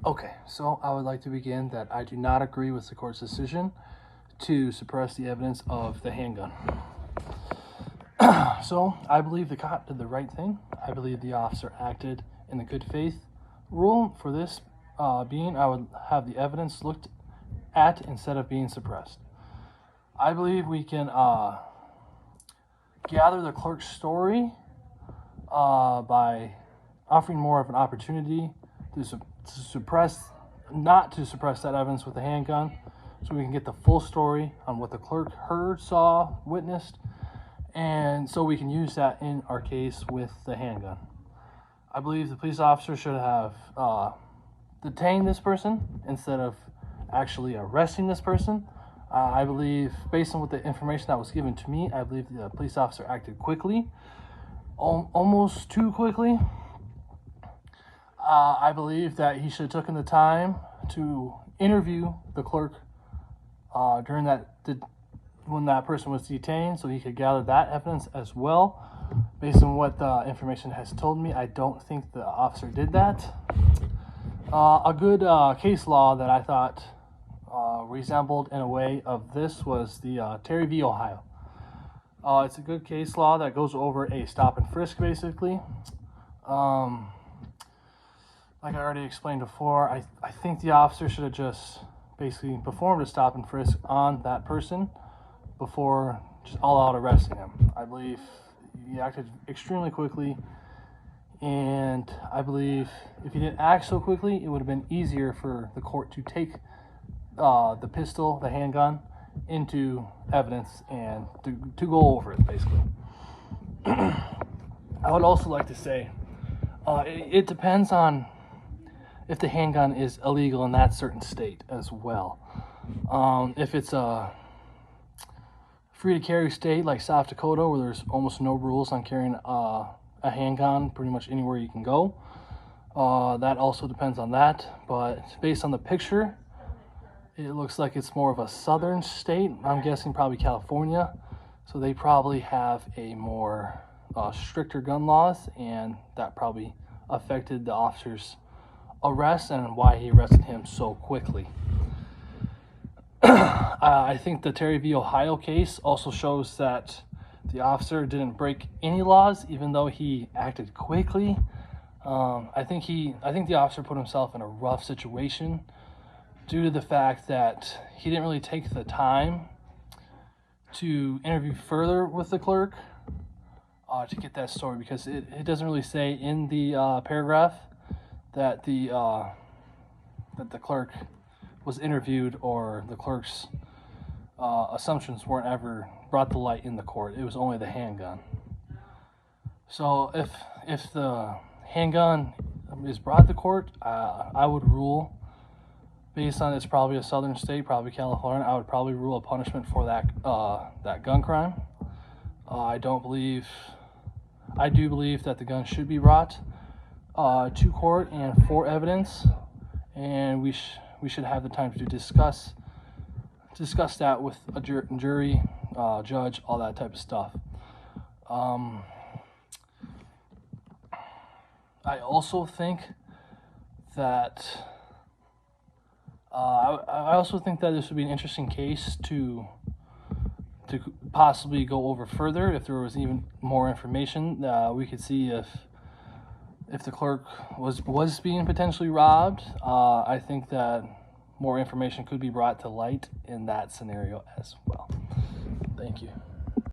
Okay, so I would like to begin that I do not agree with the court's decision to suppress the evidence of the handgun. So I believe the cop did the right thing. I believe the officer acted in the good faith rule. For this being, I would have the evidence looked at instead of being suppressed. I believe we can gather the clerk's story by offering more of an opportunity to suppress, not to suppress that evidence with the handgun, so we can get the full story on what the clerk heard, saw, witnessed, and so we can use that in our case with the handgun. I believe the police officer should have detained this person instead of actually arresting this person. I believe, based on what the information that was given to me, I believe the police officer acted quickly, almost too quickly. I believe that he should have taken the time to interview the clerk during when that person was detained, so he could gather that evidence as well. Based on what the information has told me, I don't think the officer did that. A good case law that I thought resembled in a way of this was the Terry v. Ohio. It's a good case law that goes over a stop and frisk, basically. Like I already explained before, I think the officer should have just basically performed a stop and frisk on that person before just all out arresting him. I believe he acted extremely quickly, and I believe if he didn't act so quickly, it would have been easier for the court to take the pistol, the handgun, into evidence and to go over it, basically. I would also like to say it depends on if the handgun is illegal in that certain state as well. If it's a free to carry state like South Dakota, where there's almost no rules on carrying a handgun pretty much anywhere you can go, that also depends on that. But based on the picture, it looks like it's more of a southern state. I'm guessing probably California. So they probably have a more stricter gun laws, and that probably affected the officer's arrest and why he arrested him so quickly. I think the Terry v. Ohio case also shows that the officer didn't break any laws, even though he acted quickly. I think the officer put himself in a rough situation due to the fact that he didn't really take the time to interview further with the clerk to get that story, because it doesn't really say in the paragraph that the clerk was interviewed, or the clerk's assumptions weren't ever brought to light in the court. It was only the handgun. So if the handgun is brought to court, I would rule, based on it's probably a southern state, probably California, I would probably rule a punishment for that gun crime. I do believe that the gun should be brought to court and for evidence, and we should have the time to discuss that with a jury, judge, all that type of stuff. I also think that this would be an interesting case to possibly go over further if there was even more information. We could see if the clerk was being potentially robbed. I think that more information could be brought to light in that scenario as well. Thank you.